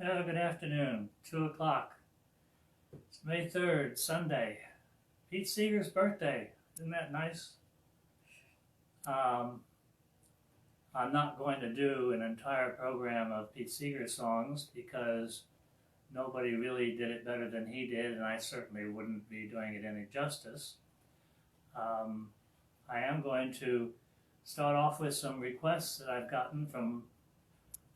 Good afternoon, 2 o'clock. It's May 3rd, Sunday. Pete Seeger's birthday. Isn't that nice? I'm not going to do an entire program of Pete Seeger songs because nobody really did it better than he did, and I certainly wouldn't be doing it any justice. I am going to start off with some requests that I've gotten from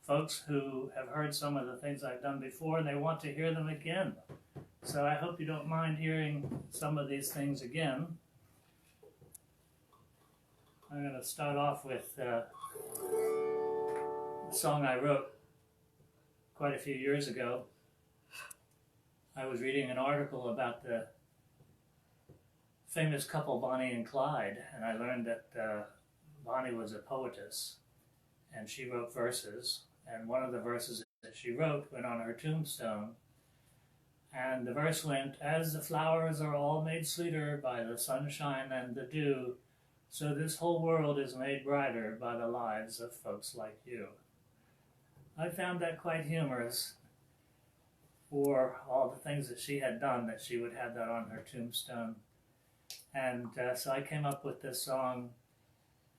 folks who have heard some of the things I've done before and they want to hear them again. So I hope you don't mind hearing some of these things again. I'm going to start off with a song I wrote quite a few years ago. I was reading an article about the famous couple Bonnie and Clyde, and I learned that Bonnie was a poetess, and she wrote verses, and one of the verses that she wrote went on her tombstone, and the verse went, "As the flowers are all made sweeter by the sunshine and the dew, so this whole world is made brighter by the lives of folks like you." I found that quite humorous for all the things that she had done, that she would have that on her tombstone. And so I came up with this song,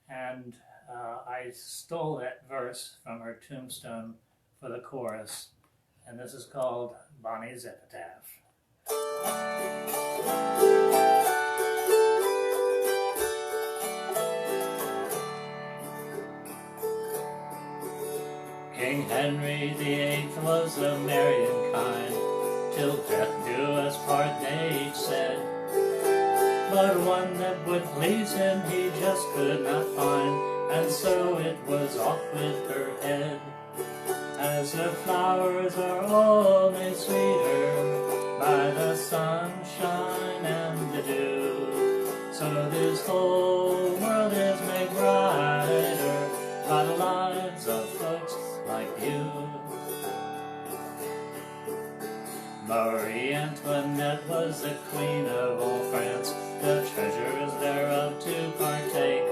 and I stole that verse from her tombstone for the chorus, and this is called Bonnie's Epitaph. King Henry VIII was a merry and kind, till death do us part, they each said. But one that would please him he just could not find, and so it was off with her head. As the flowers are all made sweeter by the sunshine and the dew, so this whole world is made brighter by the lives of folks like you. Marie Antoinette was the queen of all France, the treasures thereof to partake.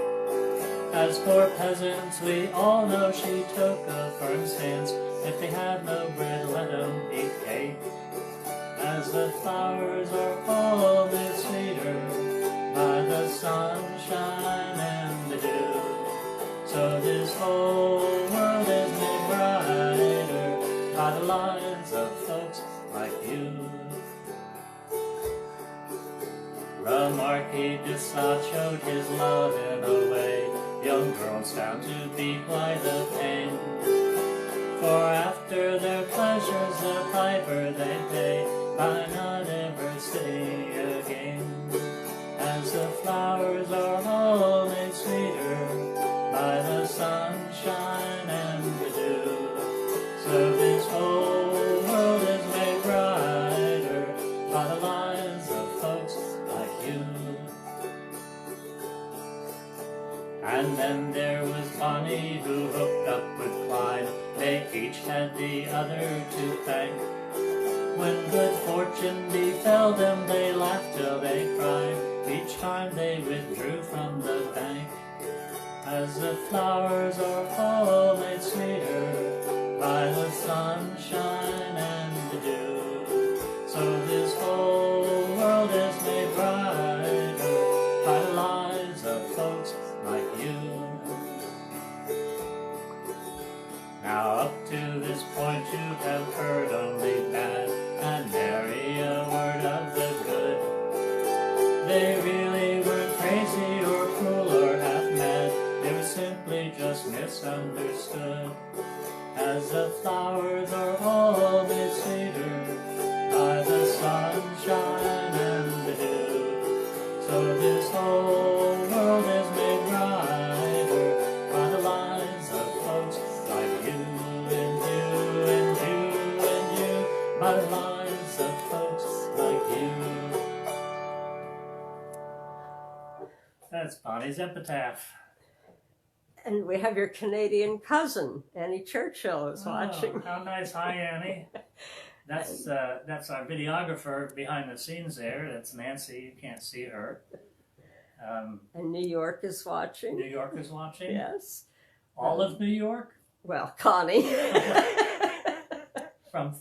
As poor peasants we all know she took a firm stance, if they have no bread let them eat cake. As the flowers are all made sweeter by the sunshine and the dew, so this whole world is made brighter by the lives of folks like you. The Marquis de Sade showed his love in a way young girls found to be quite a pain. For after their pleasures the piper they pay by not ever staying again. As the flowers are all made sweeter by the sunshine and the dew, so this whole world is made brighter by the lives of folks like you. And then there was Bonnie who hooked up with Clyde, they each had the other to thank. When good fortune befell them they laughed till they cried, each time they withdrew from the bank. As the flowers are all made sweeter by the sunshine and the dew, so this whole world is made brighter by the lives of folks like you. Now up to this point you have heard only bad, and nary a word of the good. They really weren't crazy or cruel or half mad, they were simply just misunderstood. As the flowers are all made sweeter by the sunshine and the dew, so this whole world is made brighter by the lives of folks like you and you and you and you, by the lives of folks like you. That's Bonnie's Epitaph. And we have your Canadian cousin, Annie Churchill, is watching. How nice. Hi, Annie. That's our videographer behind the scenes there. That's Nancy. You can't see her. And New York is watching. New York is watching? Yes. All of New York? Well, Connie. from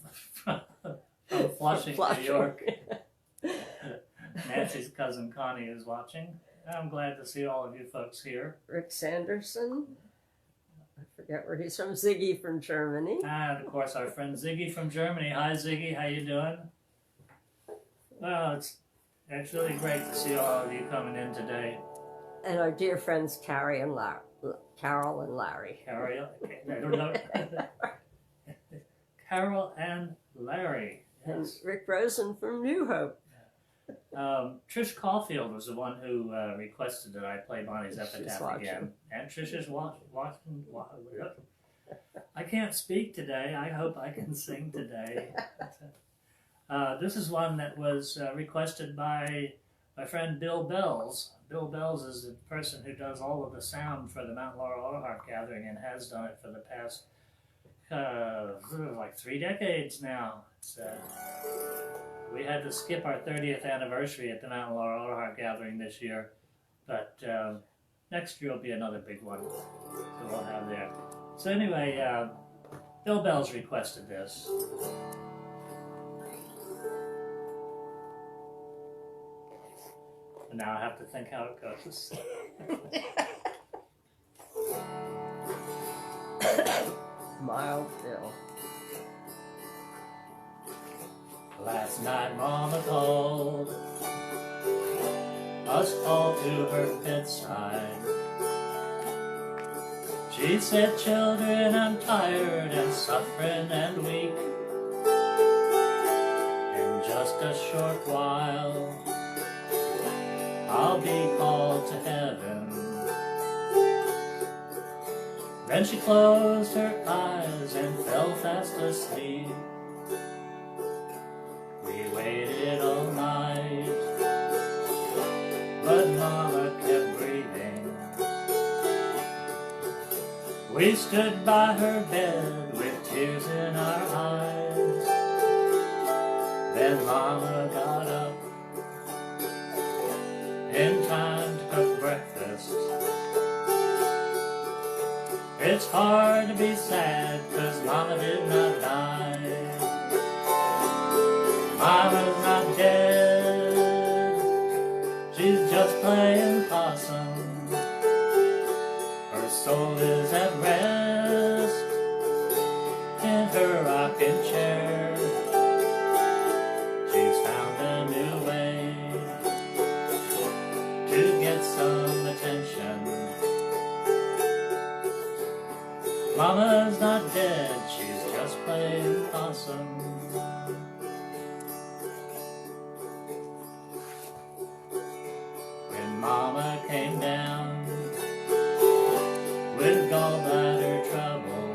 Flushing, New York. Nancy's cousin Connie is watching. I'm glad to see all of you folks here. Rick Sanderson. I forget where he's from. Ziggy from Germany. And of course our friend Ziggy from Germany. Hi Ziggy, how you doing? Well, it's really great to see all of you coming in today. And our dear friends Carol and Larry. Carol, I don't know. Carol and Larry. Yes. And Rick Rosen from New Hope. Trish Caulfield was the one who requested that I play Bonnie's Epitaph again. And Trish is watching. I can't speak today. I hope I can sing today. This is one that was requested by my friend Bill Bells. Bill Bells is the person who does all of the sound for the Mount Laurel Auto Harp Gathering and has done it for the past like 3 decades now. We had to skip our 30th anniversary at the Mount Laurel Auto Harp Gathering this year, but next year will be another big one that we'll have there. So anyway, Bill Bells requested this. And now I have to think how it goes. Mild Bill. Last night Mama called us all to her bedside. She said, "Children, I'm tired and suffering and weak. In just a short while I'll be called to heaven." Then she closed her eyes and fell fast asleep. We waited all night, but Mama kept breathing. We stood by her bed with tears in our eyes. Then Mama got up in time to cook breakfast. It's hard to be sad 'cause Mama did not die. Mama's not dead, she's just playing possum. Her soul is at rest in her rocking chair. She's found a new way to get some attention. Mama's not dead, she's just playing possum. When Mama came down with gallbladder trouble,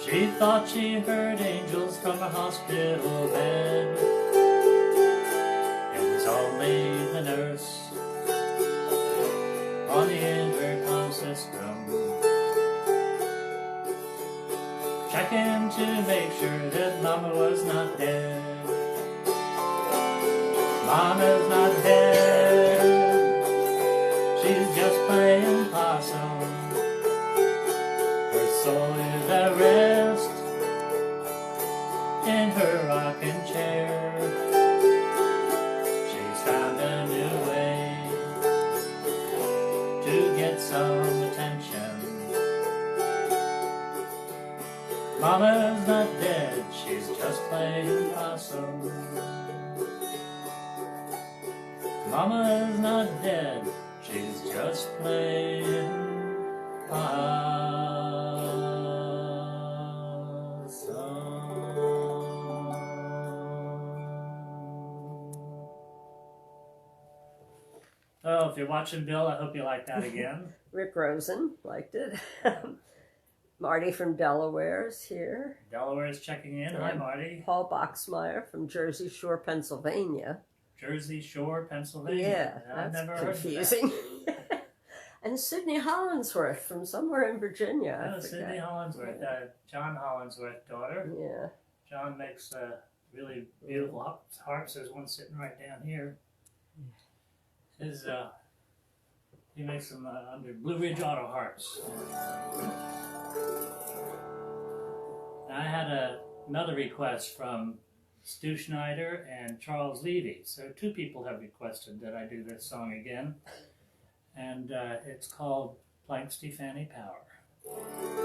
she thought she heard angels from a hospital bed. It was only the nurse on the intercom system, checking to make sure that Mama was not dead. Mama's not dead, she's just playing possum. Her soul is at rest in her rocking chair. She's found a new way to get some attention. Mama's not dead, she's just playing possum. Mama's not dead, she's just playing possum. Oh, if you're watching, Bill, I hope you like that again. Rick Rosen liked it. Marty from Delaware is here. Delaware is checking in. Hi, Marty. Paul Boxmeyer from Jersey Shore, Pennsylvania. Jersey Shore, Pennsylvania. Yeah, I've that's never confusing. heard of that. And Sydney Hollinsworth from somewhere in Virginia. Oh, Sydney Hollinsworth, John Hollinsworth's daughter. Yeah. John makes really beautiful harps. There's one sitting right down here. He makes them under Blue Ridge Auto Harps. had another request from Stu Schneider and Charles Levy. So two people have requested that I do this song again. And it's called Plank Stefani Power.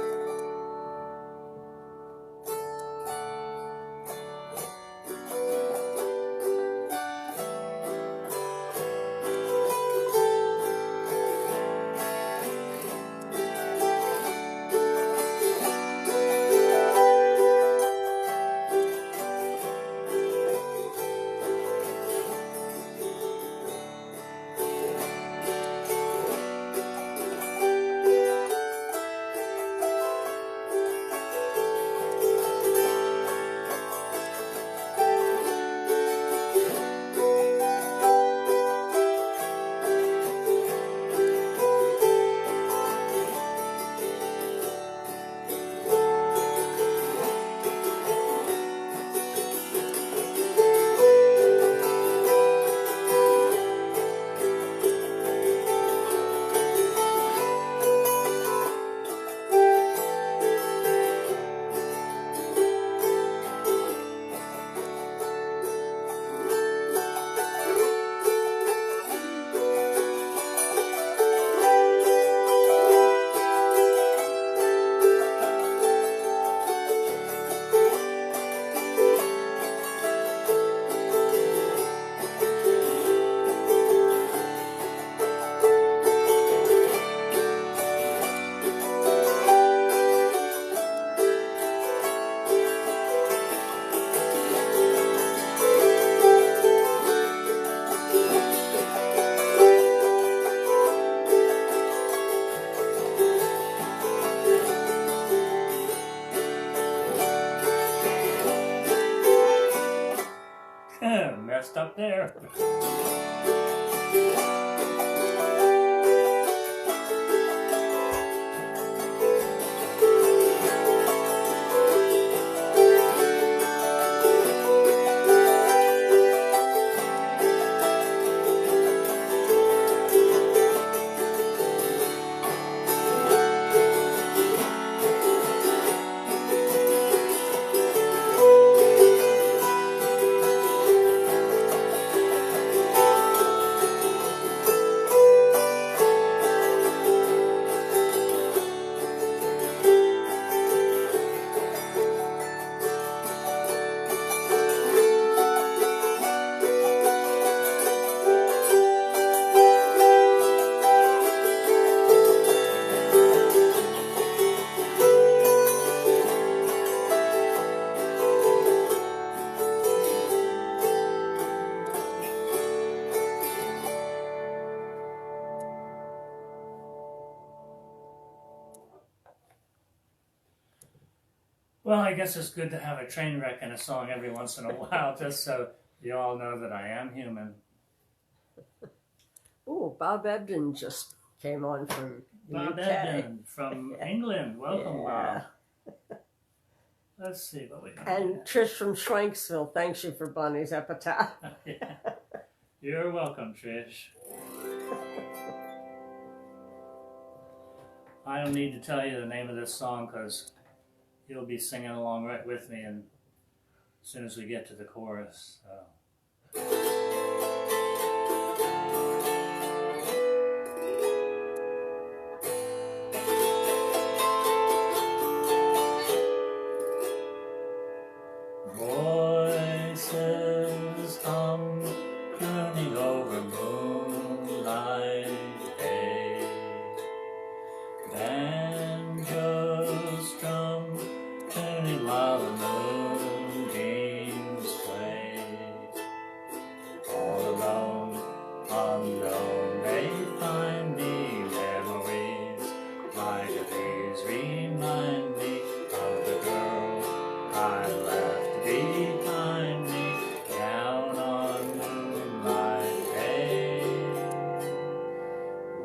Messed up there. Well, I guess it's good to have a train wreck in a song every once in a while, just so you all know that I am human. Oh, Bob Ebden just came on from Bob UK. Ebden from England. Welcome, Yeah. Bob. Let's see what we got. And Trish from Schwenksville thanks you for Bonnie's epitaph. Yeah. You're welcome, Trish. I don't need to tell you the name of this song because you'll be singing along right with me and as soon as we get to the chorus. Voices hum, crooning over moonlight hay. Banjos strum, tuning while the moonbeams play. All alone, unknown, they find me. Memories like a breeze remind me of the girl I left behind me down on moonlight bay.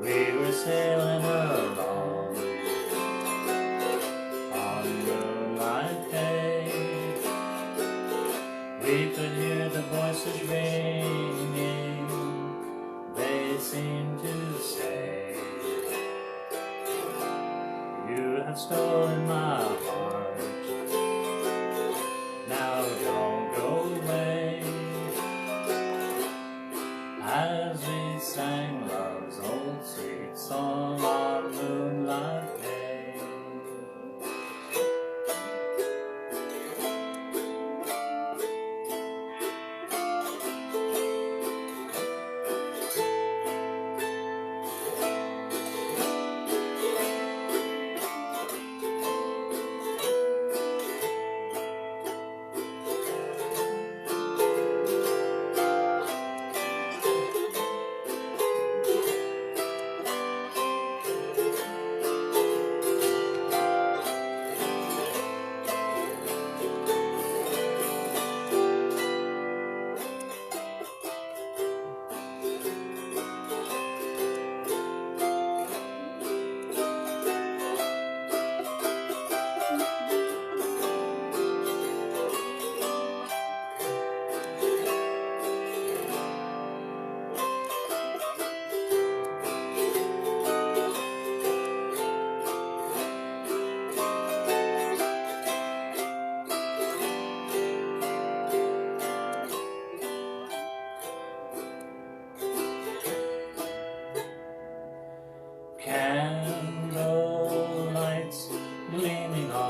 We were sailing along on moonlight day. We could hear the voices ringing. They seemed to say, "You have stolen my heart.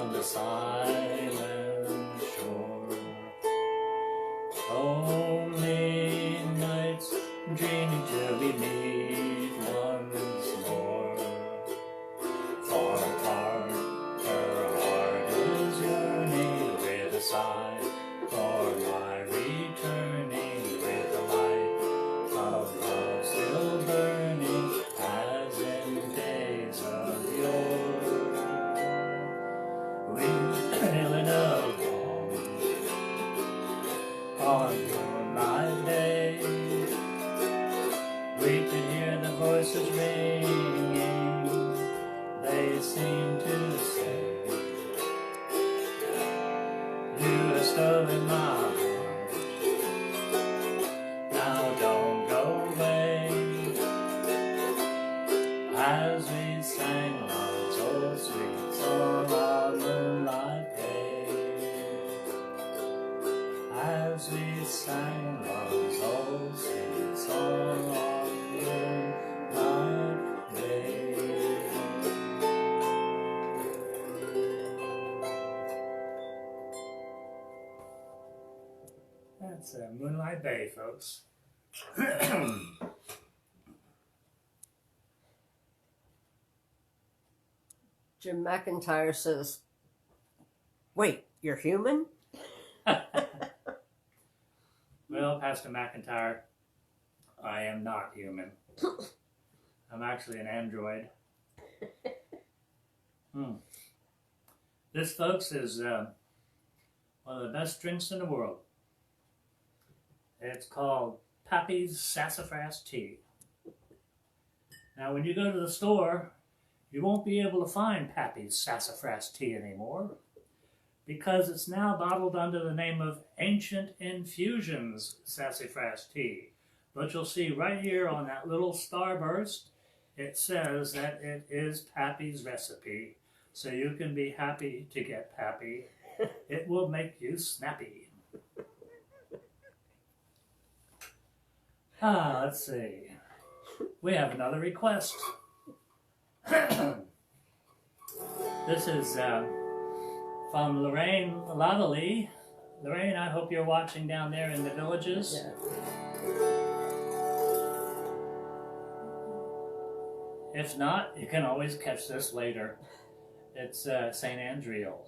on the silent shore. Lonely nights, dreaming till we meet once more. Far apart, her heart is yearning with a sigh for my returning, with the light of love still burning as in days of yore. We're sailing along on moonlight day. We could hear the voices ringing. They seem to say, you have stolen my heart. Now don't go away. As we sang love's old sweet song on moonlight day. As we sang love's old sweet song on moonlight day. That's Moonlight Bay, folks. Jim McIntyre says, wait, you're human? Well, Pastor McIntyre, I am not human. I'm actually an android. This, folks, is one of the best drinks in the world. It's called Pappy's Sassafras Tea. Now, when you go to the store, you won't be able to find Pappy's Sassafras Tea anymore because it's now bottled under the name of Ancient Infusions Sassafras Tea. But you'll see right here on that little starburst, it says that it is Pappy's recipe. So you can be happy to get Pappy. It will make you snappy. Let's see. We have another request. This is from Lorraine Lavalley. Lorraine, I hope you're watching down there in the villages. Yeah. If not, you can always catch this later. It's St. Andreal.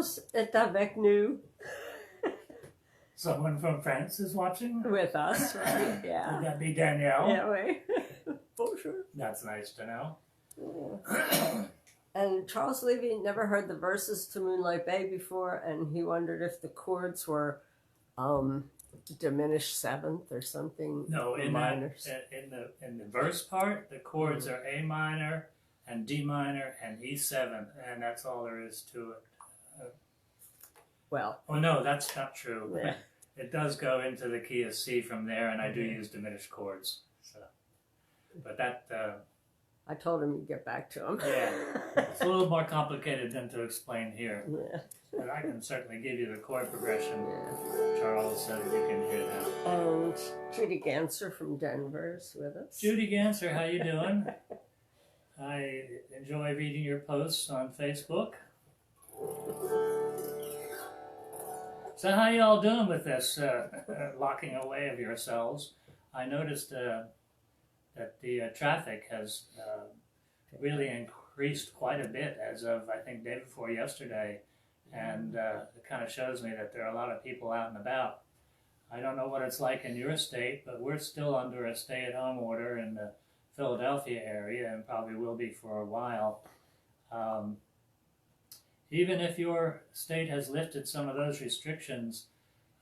Charles est avec nous. Someone from France is watching? With us, right? Yeah. Would that be Danielle? Yeah, oui. Bonjour. That's nice to know. Yeah. And Charles Levy never heard the verses to Moonlight Bay before, and he wondered if the chords were diminished seventh or something. No, in minors. In the verse part, the chords are A minor and D minor and E7, and that's all there is to it. Well. Oh no, that's not true. Yeah. It does go into the key of C from there, and I do use diminished chords. So, but that. I told him you'd get back to him. Yeah, it's a little more complicated than to explain here. Yeah. But I can certainly give you the chord progression, Charles, so that you can hear that. And Judy Ganser from Denver is with us. Judy Ganser, how you doing? I enjoy reading your posts on Facebook. So how you all doing with this locking away of yourselves? I noticed that the traffic has really increased quite a bit as of, I think, day before yesterday. And it kind of shows me that there are a lot of people out and about. I don't know what it's like in your state, but we're still under a stay-at-home order in the Philadelphia area and probably will be for a while. Even if your state has lifted some of those restrictions,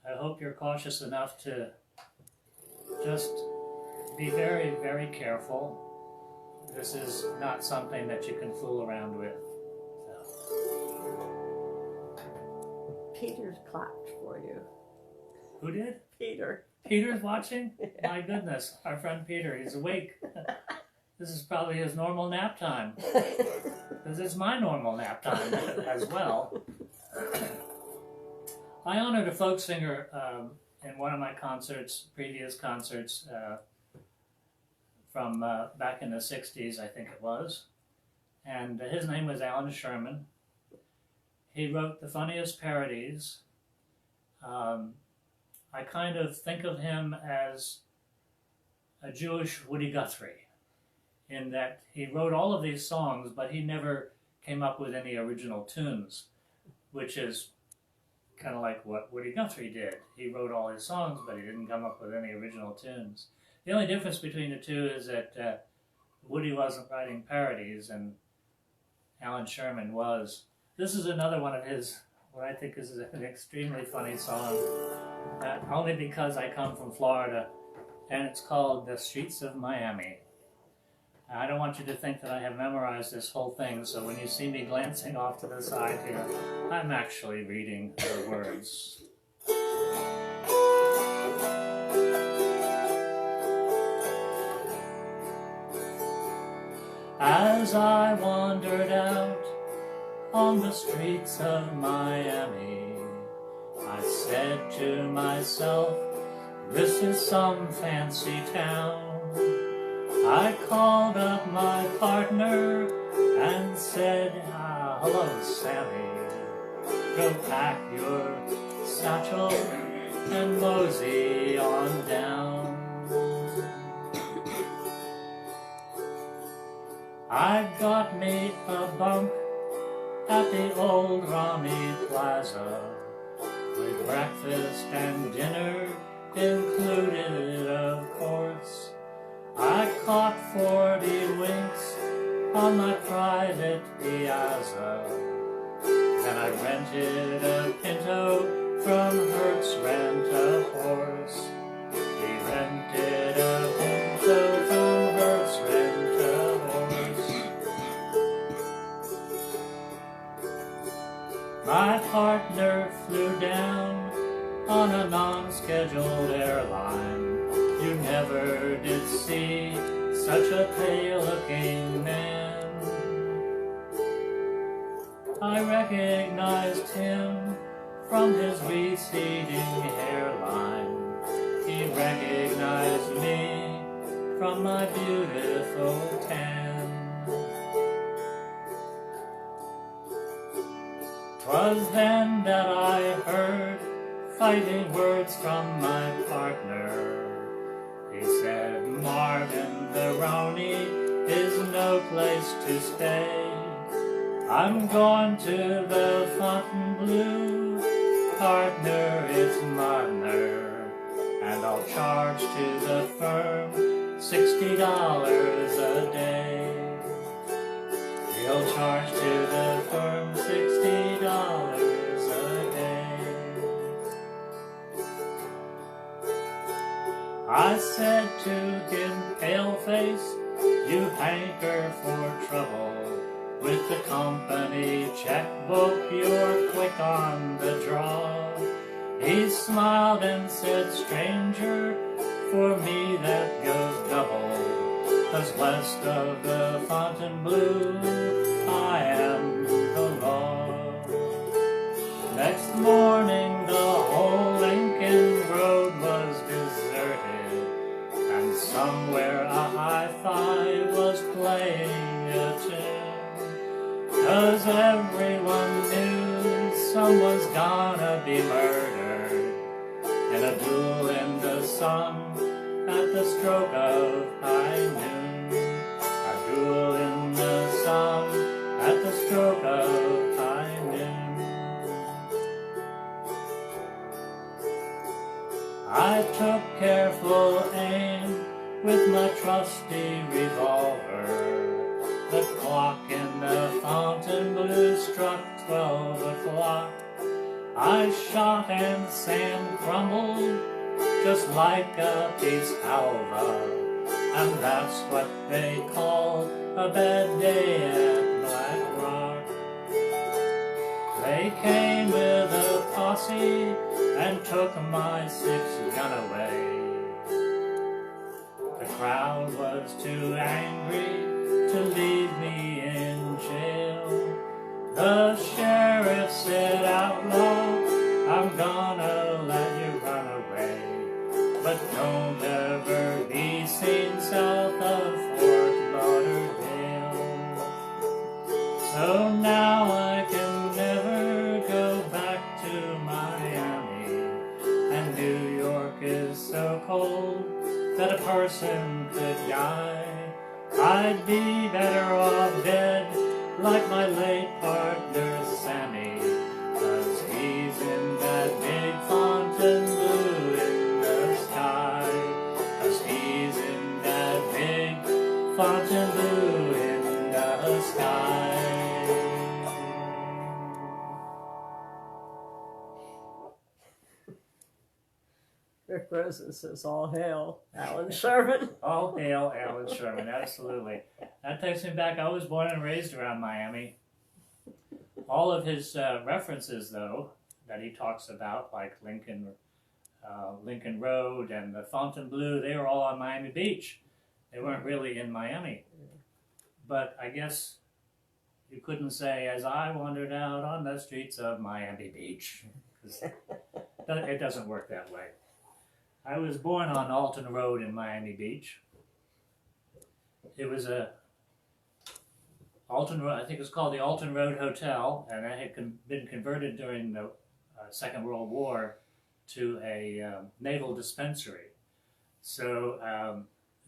I hope you're cautious enough to just be very, very careful. This is not something that you can fool around with. Peter clapped for you. Who did? Peter. Peter's watching? Yeah. My goodness, our friend Peter, he's awake. This is probably his normal nap time. Because it's my normal nap time as well. I honored a folk singer in one of my concerts, previous concerts, from back in the 60s, I think it was. And his name was Alan Sherman. He wrote the funniest parodies. I kind of think of him as a Jewish Woody Guthrie, in that he wrote all of these songs, but he never came up with any original tunes, which is kind of like what Woody Guthrie did. He wrote all his songs, but he didn't come up with any original tunes. The only difference between the two is that Woody wasn't writing parodies, and Alan Sherman was. This is another one of his, what I think is an extremely funny song, only because I come from Florida, and it's called The Streets of Miami. I don't want you to think that I have memorized this whole thing, so when you see me glancing off to the side here, I'm actually reading the words. As I wandered out on the streets of Miami, I said to myself, this is some fancy town. I called up my partner and said, hello, Sammy. Go pack your satchel and mosey on down. I got me a bunk at the old Rami Plaza, with breakfast and dinner included, of course. I caught 40 winks on my private piazza. Then I rented a Pinto from Hertz Rent-A-Horse. We rented a Pinto from Hertz Rent-A-Horse. My partner flew down on a non-scheduled airline. You never did see such a pale-looking man. I recognized him from his receding hairline. He recognized me from my beautiful tan. 'Twas then that I heard fighting words from my partner. He said, Marvin, the Roni is no place to stay. I'm going to the Fontainebleau, partner, it's mother, and I'll charge to the firm $60 a day. He'll charge to the firm $60 a day. I said to him, paleface, you hanker for trouble. With the company checkbook, you're quick on the draw. He smiled and said, stranger, for me that goes double. 'Cause west of the Fontainebleau, I am the law. Next morning, the whole Lincoln Road was deserted, and somewhere a hi-fi was playing a tune. 'Cause everyone knew someone's gonna be murdered in a duel in the sun at the stroke of high noon. A duel in the sun at the stroke of high noon. I took careful aim with my trusty revolver. The clock in the Fontainebleau struck 12 o'clock. I shot and sand crumbled just like a peace halva, and that's what they call a bad day at Black Rock. They came with a posse and took my 6-gun away. The crowd was too angry to leave me in jail. The sheriff said, outlaw, I'm gonna let you run away, but don't ever be seen south of Fort Lauderdale. So now I can never go back to Miami, and New York is so cold that a person could die. I'd be better off dead like my late partner Sammy, 'cause he's in that big Fontainebleau in the sky. 'Cause he's in that big Fontainebleau in the sky. Rick Rosen says, all hail Alan Sherman. All hail Alan Sherman, absolutely. That takes me back. I was born and raised around Miami. All of his references, though, that he talks about, like Lincoln Road and the Fontainebleau, they were all on Miami Beach. They weren't really in Miami. But I guess you couldn't say, as I wandered out on the streets of Miami Beach. 'Cause it doesn't work that way. I was born on Alton Road in Miami Beach. It was Alton Road, I think it was called the Alton Road Hotel, and it had been converted during the Second World War to a naval dispensary. So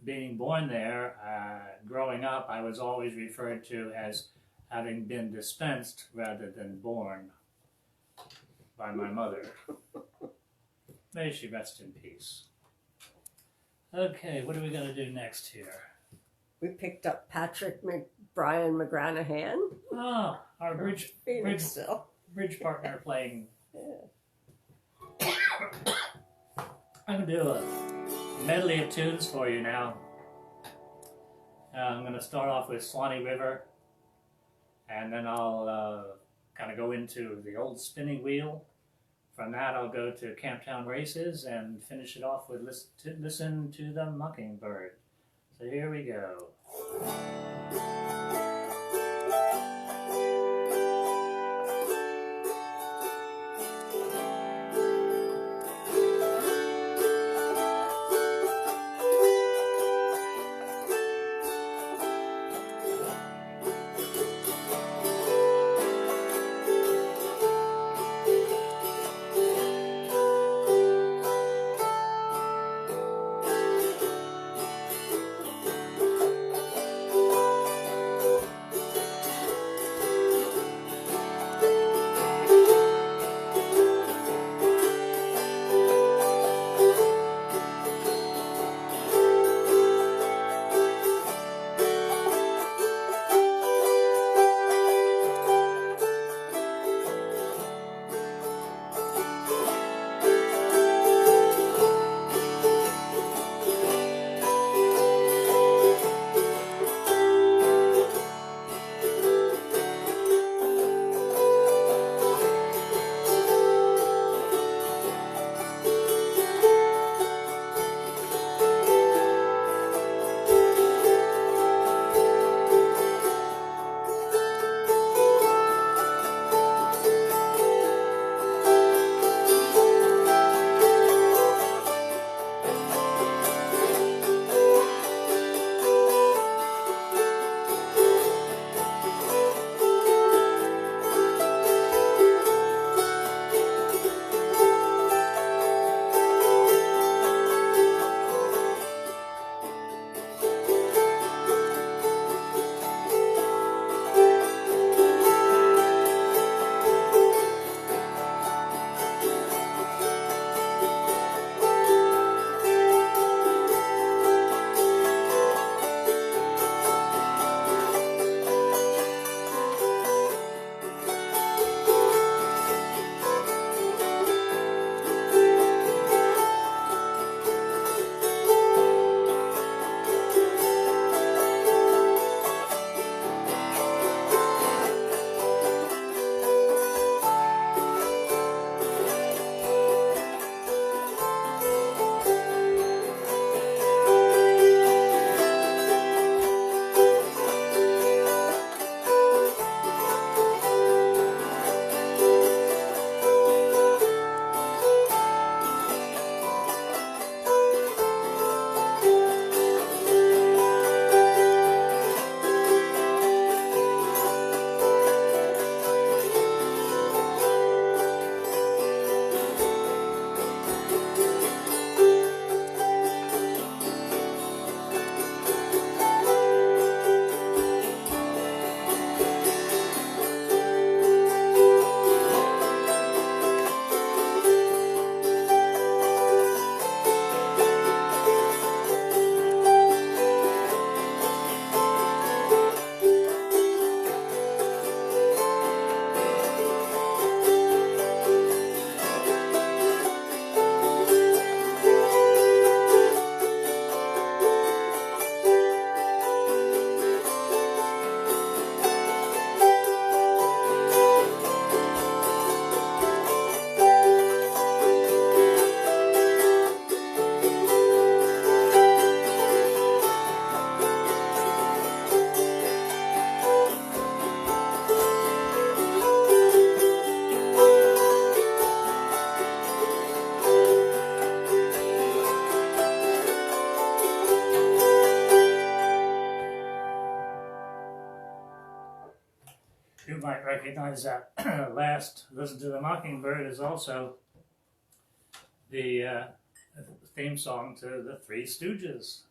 being born there, growing up, I was always referred to as having been dispensed rather than born by my mother. May she rest in peace. Okay, what are we going to do next here? We picked up Patrick Brian McGranahan. Oh, our bridge partner playing. Yeah. I'm going to do a medley of tunes for you now. I'm going to start off with Swanee River, and then I'll kind of go into the old spinning wheel. From that, I'll go to Camptown Races and finish it off with Listen to the Mockingbird. So here we go. might recognize that last Listen to the Mockingbird is also the theme song to the Three Stooges.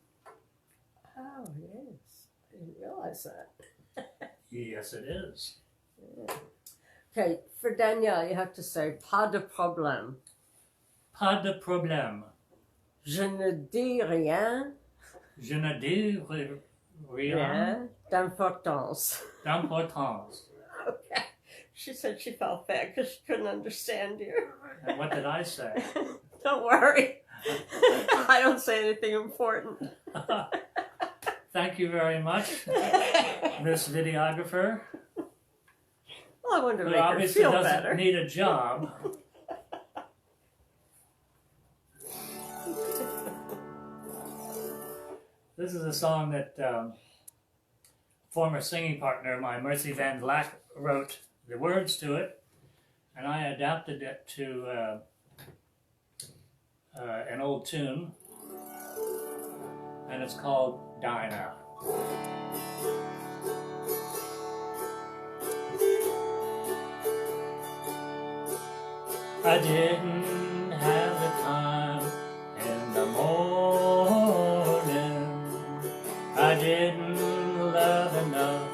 Oh, yes. I didn't realize that. Yes, it is. Yeah. Okay, for Danielle, you have to say, pas de problème. Pas de problème. Je ne dis rien. Je ne dis rien d'importance. D'importance. Okay. She said she felt bad because she couldn't understand you. And what did I say? Don't worry. I don't say anything important. Thank you very much, Miss Videographer. Well, I wanted to Who make her obviously feel doesn't better. need a job. This is a song that former singing partner, my Mercy Van Vleck, wrote the words to it, and I adapted it to an old tune, and it's called Dinah. I didn't have the time in the morning. I didn't love enough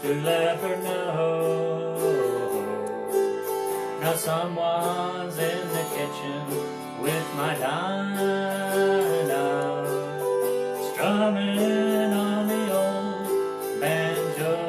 to let her know. Now someone's in the kitchen with my Dinah, strumming on the old banjo.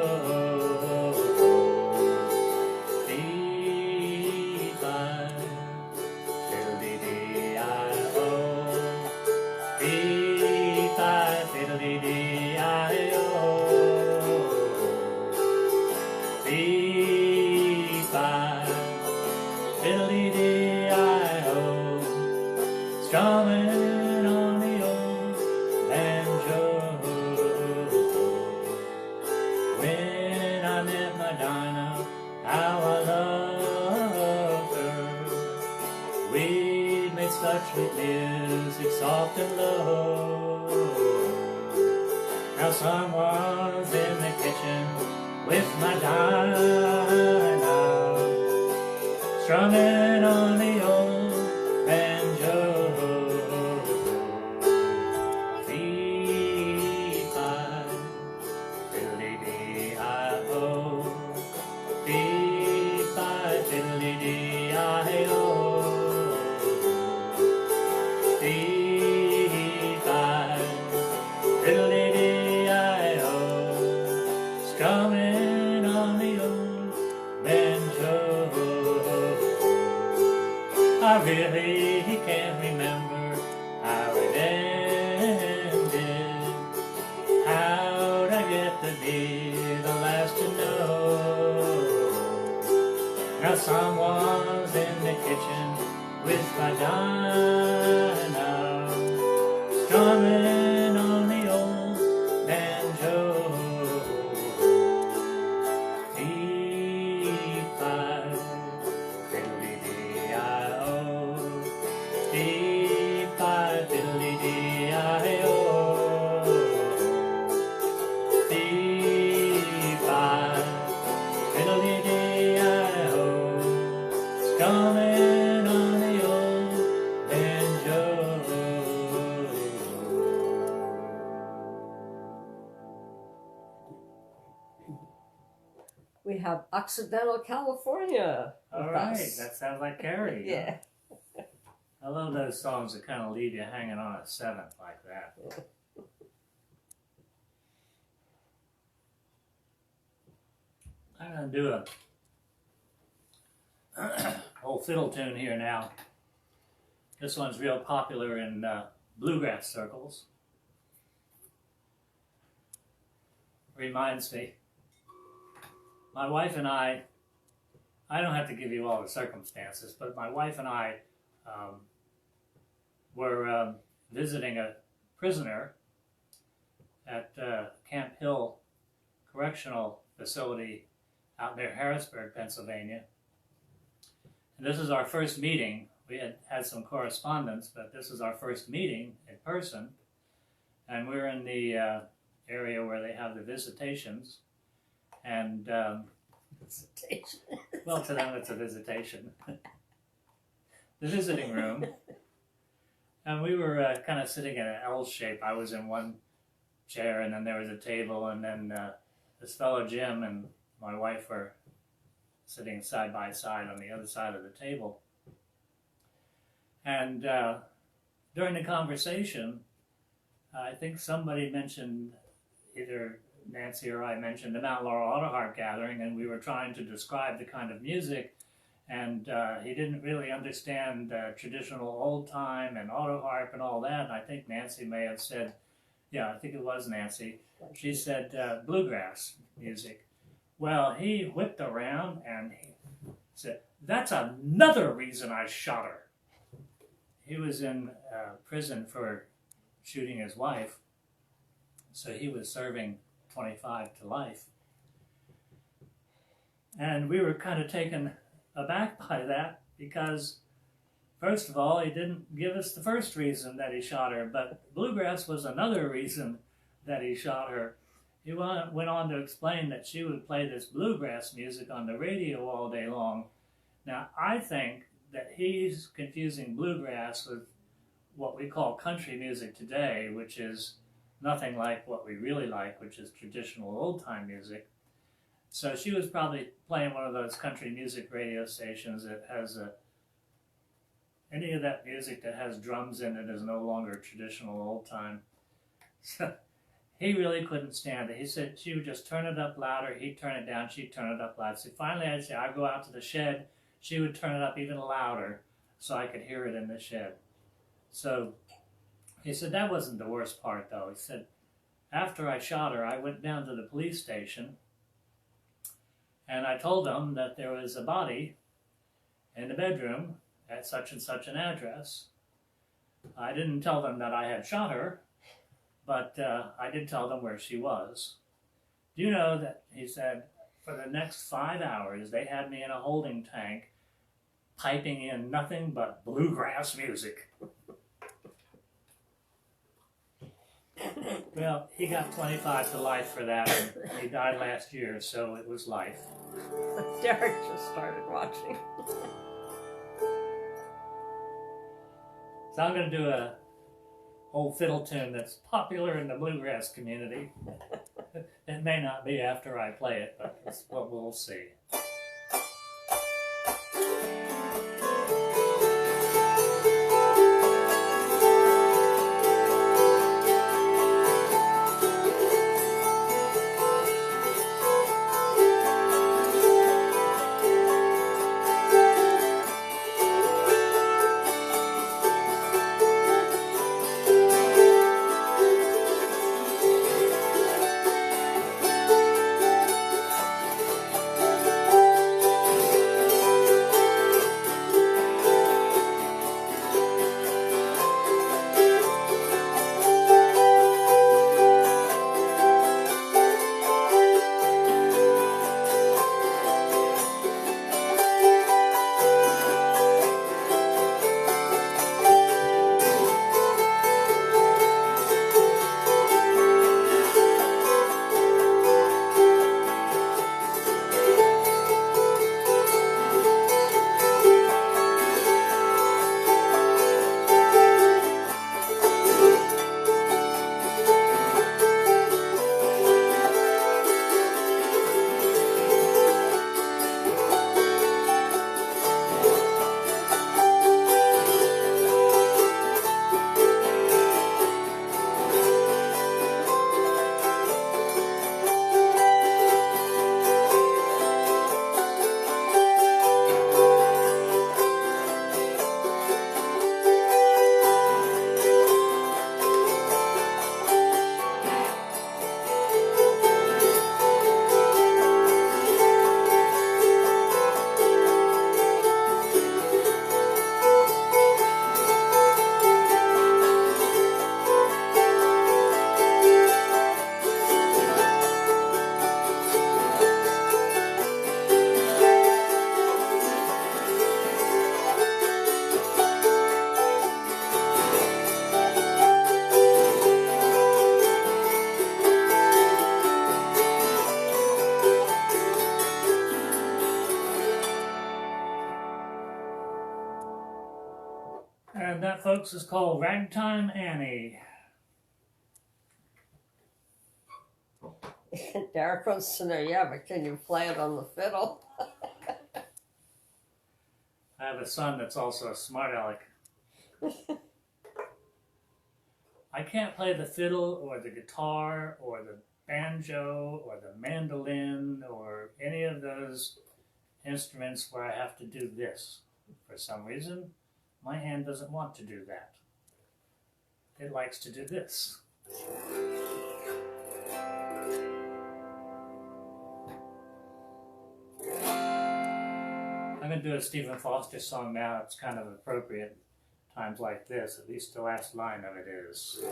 Strumming on the old banjo. When I met my Dinah, how I loved her. We made such sweet music, soft and low. Now someone's in the kitchen with my Dinah, strumming on the old banjo. Strumming on the old banjo. I really can't remember how it ended. How'd I get to be the last to know? Now someone's in the kitchen with my Dinah, strumming on the old banjo. Strumming on the old banjo. We have Occidental California. All with right, us. that sounds like Carrie. Yeah. I love those songs that kind of leave you hanging on a seventh like that. I'm going to do a old fiddle tune here now. This one's real popular in bluegrass circles. Reminds me, my wife and I don't have to give you all the circumstances, but my wife and I were visiting a prisoner at Camp Hill Correctional Facility out near Harrisburg, Pennsylvania. And this is our first meeting. We had some correspondence, but this is our first meeting in person. And we're in the area where they have the visitations. And visitation. Well, to them it's a visitation. The visiting room. And we were kind of sitting in an L shape. I was in one chair, and then there was a table, and then this fellow Jim and my wife were sitting side by side on the other side of the table. And during the conversation, I think somebody mentioned, either Nancy or I mentioned, the Mount Laurel Auto Harp Gathering, and we were trying to describe the kind of music, and he didn't really understand traditional old time and auto harp and all that. And I think Nancy may have said, yeah, I think it was Nancy, she said bluegrass music. Well, he whipped around and he said, that's another reason I shot her. He was in prison for shooting his wife, so he was serving 25 to life. And we were kind of taken aback by that because, first of all, he didn't give us the first reason that he shot her, but bluegrass was another reason that he shot her. He went on to explain that she would play this bluegrass music on the radio all day long. Now, I think that he's confusing bluegrass with what we call country music today, which is nothing like what we really like, which is traditional old-time music. So she was probably playing one of those country music radio stations that has any of that music that has drums in it is no longer traditional old-time. So he really couldn't stand it. He said she would just turn it up louder, he'd turn it down, she'd turn it up loud. So finally I'd say, I'd go out to the shed, she would turn it up even louder so I could hear it in the shed. So he said that wasn't the worst part, though. He said, after I shot her, I went down to the police station and I told them that there was a body in the bedroom at such and such an address. I didn't tell them that I had shot her, but I did tell them where she was. Do you know that, he said, for the next 5 hours, they had me in a holding tank piping in nothing but bluegrass music. Well, he got 25 to life for that, and he died last year, so it was life. Derek just started watching. So I'm going to do a old fiddle tune that's popular in the bluegrass community. It may not be after I play it, but that's what we'll see. folks, is called Ragtime Annie. Derek wants to know, yeah, but can you play it on the fiddle? I have a son that's also a smart aleck. I can't play the fiddle or the guitar or the banjo or the mandolin or any of those instruments where I have to do this. For some reason, my hand doesn't want to do that. It likes to do this. I'm going to do a Stephen Foster song now. It's kind of appropriate times like this. At least the last line of it is.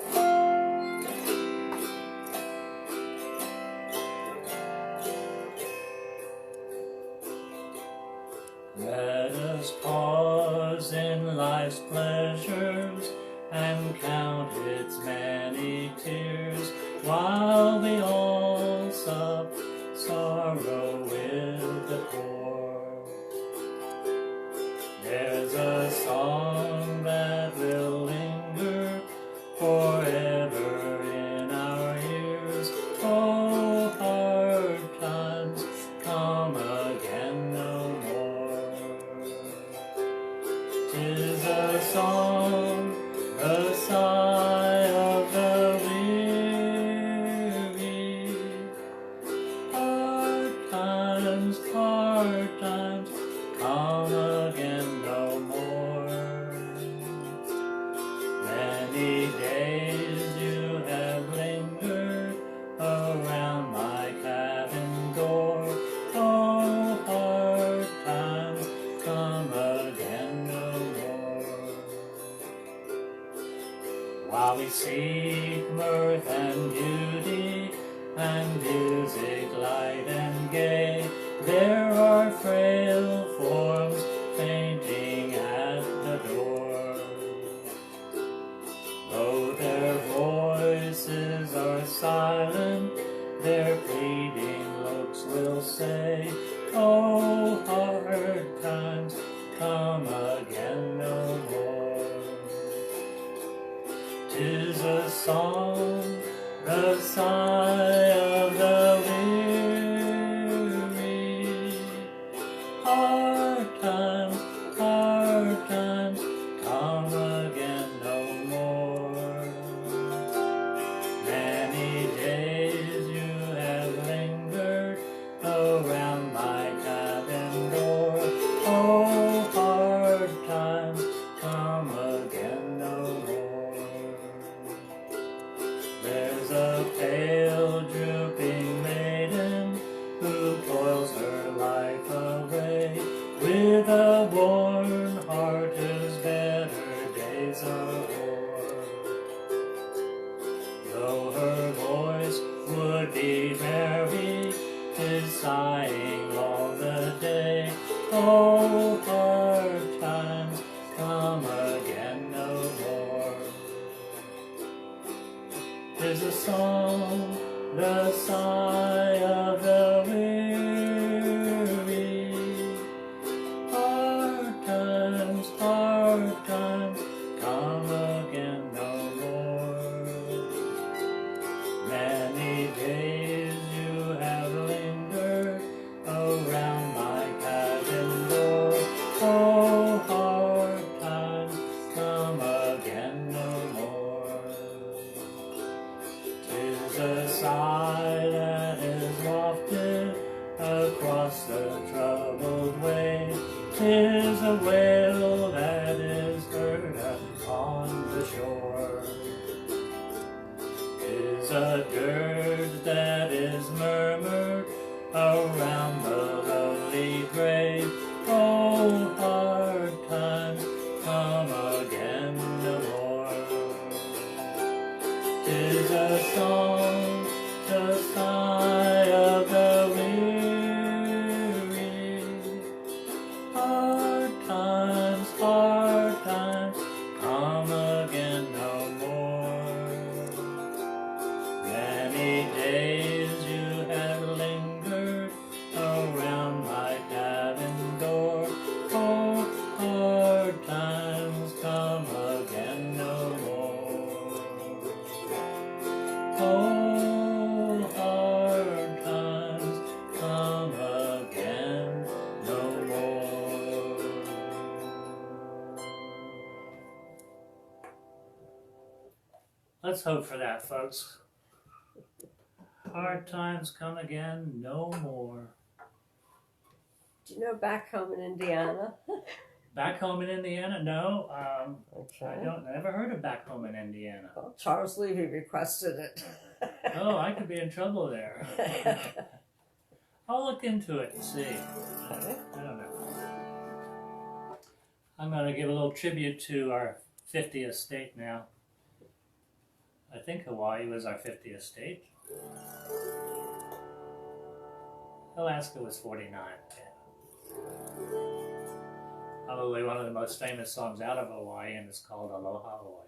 Let us pause in life's pleasures and count its many tears, while we all sup sorrow with the poor. There's a song that will linger forever in our ears. Oh, hard times come again no more. 'Tis a song, the sigh of the weary. Hard times come again no more. Many days you have lingered around my cabin door. Oh, hard times come again no more. While we seek mirth and beauty and music light and gay, there are frail forms fainting at the door. Though their voices are silent, their pleading looks will say, oh, hard times come again no more. 'Tis a song, the sigh of the weary. Hard times come again no more. Many days you have lingered around my cabin door. Oh, hard times come again no more. There's a pale drooping maiden who toils her life away, with a worn heart whose better days are o'er. Though her voice would be merry, 'tis sighing all the day. Oh, hard times come again no more. 'Tis a song, the sigh of the weary. Hard times come again no more. Many days you have lingered around my cabin door. Oh, hard times come again no more. 'Tis a sigh that is wafted across the troubled way. 'Tis a wail that is heard upon the shore. 'Tis a dirge that is murmured around the lowly grave. Oh, hard times come again no more. 'Tis a song, the sigh of the weary. Hard times come again no more. Many days Let's hope for that, folks. Hard times come again, no more. Do you know back home in Indiana? Back home in Indiana? No. Okay. I never heard of back home in Indiana. Well, Charles Levy requested it. Oh, I could be in trouble there. I'll look into it and see. I don't know. I'm going to give a little tribute to our 50th state now. I think Hawaii was our 50th state. Alaska was 49. Probably one of the most famous songs out of Hawaii, and it's called Aloha Hawaii.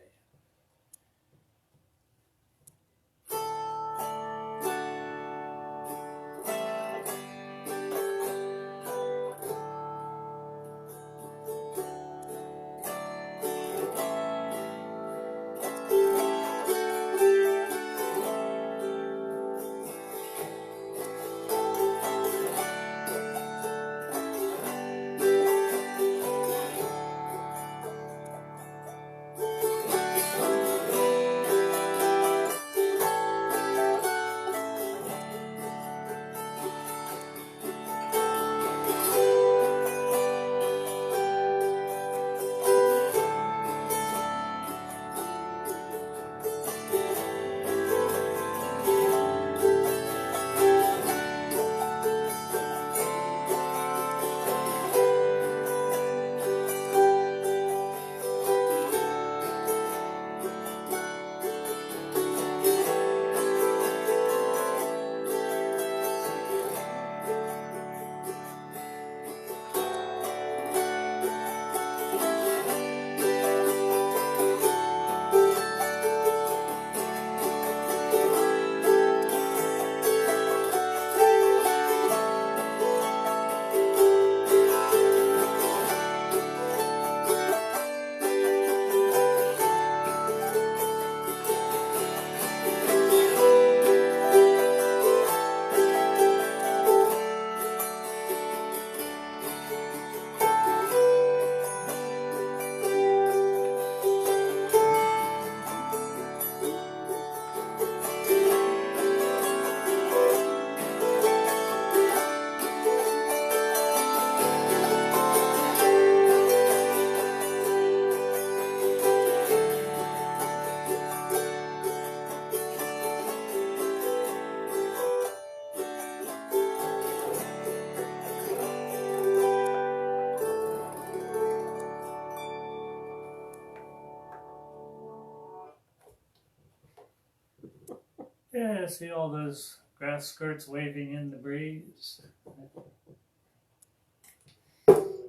Yeah, see all those grass skirts waving in the breeze.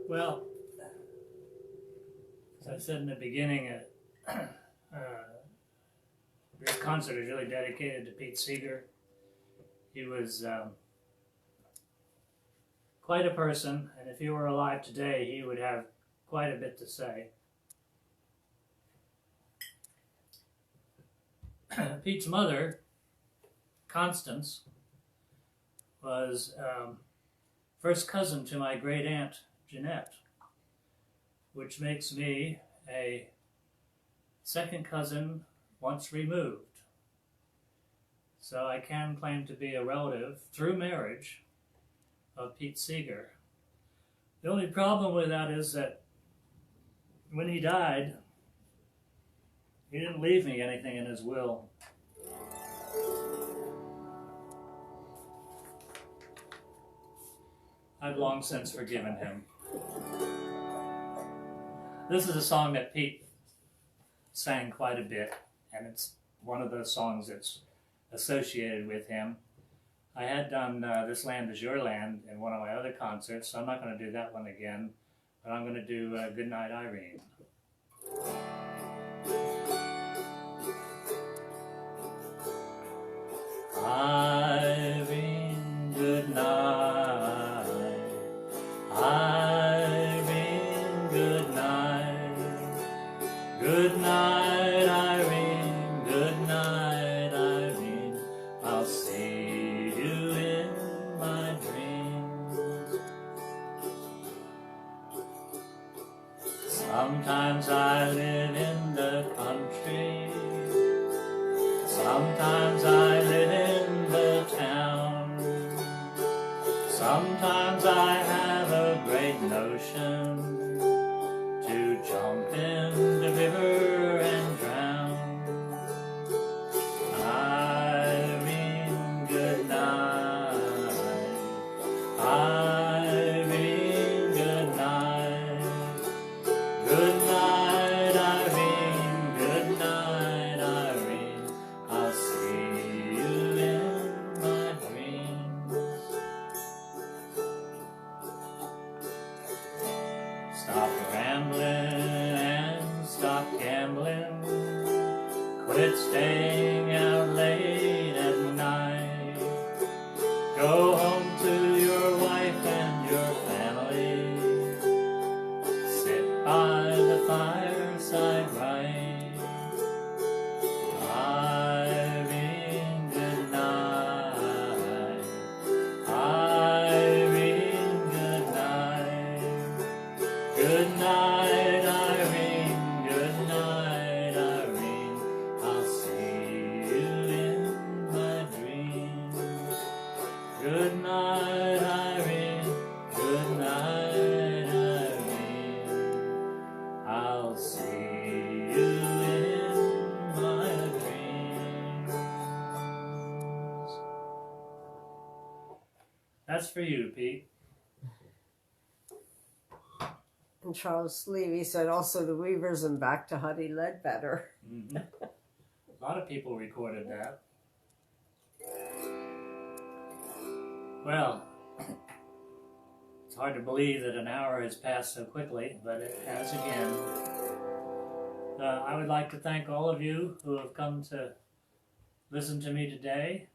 Well, as I said in the beginning, this concert is really dedicated to Pete Seeger. He was quite a person, and if he were alive today, he would have quite a bit to say. Pete's mother, Constance, was first cousin to my great aunt Jeanette, which makes me a second cousin once removed. So I can claim to be a relative through marriage of Pete Seeger. The only problem with that is that when he died, he didn't leave me anything in his will. I've long since forgiven him. This is a song that Pete sang quite a bit, and it's one of those songs that's associated with him. I had done This Land Is Your Land in one of my other concerts, so I'm not going to do that one again, but I'm going to do Good Night, Irene. Irene, good night. Irene, good night. Good night, Irene. Good night, Irene. I'll see you in my dreams. Sometimes I live in the country, Sometimes I live in the town. Sometimes I have a great notion to jump in the river and drown. Irene, good night. Irene, good night. Good night, Irene. Good night, Irene. I'll see you in my dreams. Stop rambling and stop gambling. Quit staying out late at night. Go home to your wife and your family. Sit by the fireside right. Irene, good night. Irene, good night. Good night, Irene. Good night, Irene. I'll see you in my dreams. Good night, Irene. Good night, Irene. I'll see you in my dreams. That's for you, Pete. And Charles Levy said also the Weavers and Back to Huddie Ledbetter. Mm-hmm. A lot of people recorded that. Well, it's hard to believe that an hour has passed so quickly, but it has again. I would like to thank all of you who have come to listen to me today.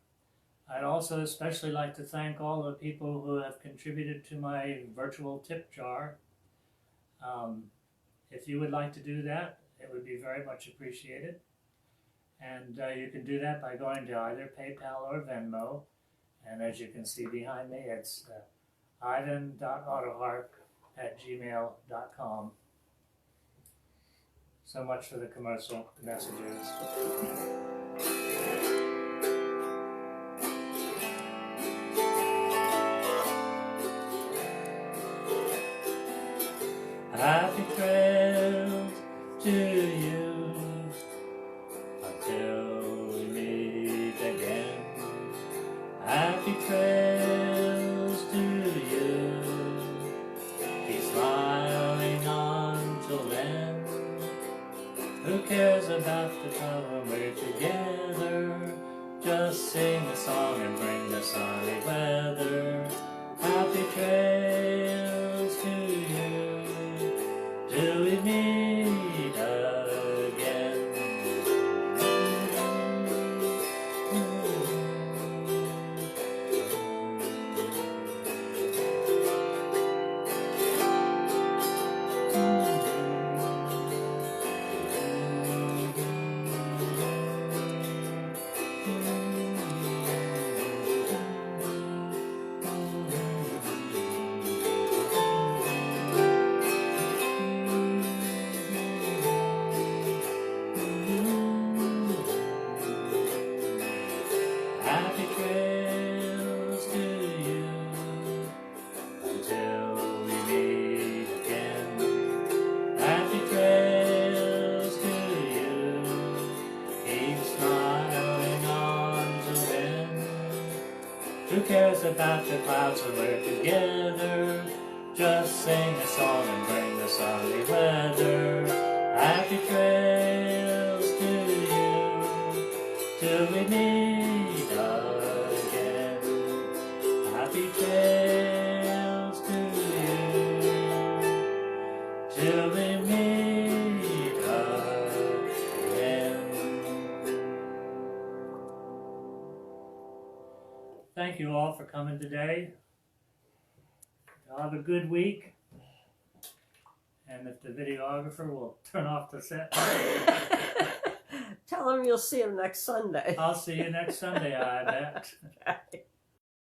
I'd also especially like to thank all the people who have contributed to my virtual tip jar. If you would like to do that, it would be very much appreciated. And you can do that by going to either PayPal or Venmo. And as you can see behind me, it's ivan.autoharp@gmail.com. So much for the commercial messages. Happy trails to you until we meet again. Happy trails to you. Keep smiling until then. Who cares about the time when we're together? Just sing a song and bring the sunny weather. Happy trails to you. Till we meet again. Happy trails to you until we meet again. Happy trails to you. Keep smiling on to then. Who cares about the clouds when we're together? Just sing a song and bring the sunny weather. Happy trails to you till we meet again. Happy trails to you till we meet again. Thank you all for coming today. Have a good week. And if the videographer will turn off the set. Tell him you'll see him next Sunday. I'll see you next Sunday, I bet. Okay.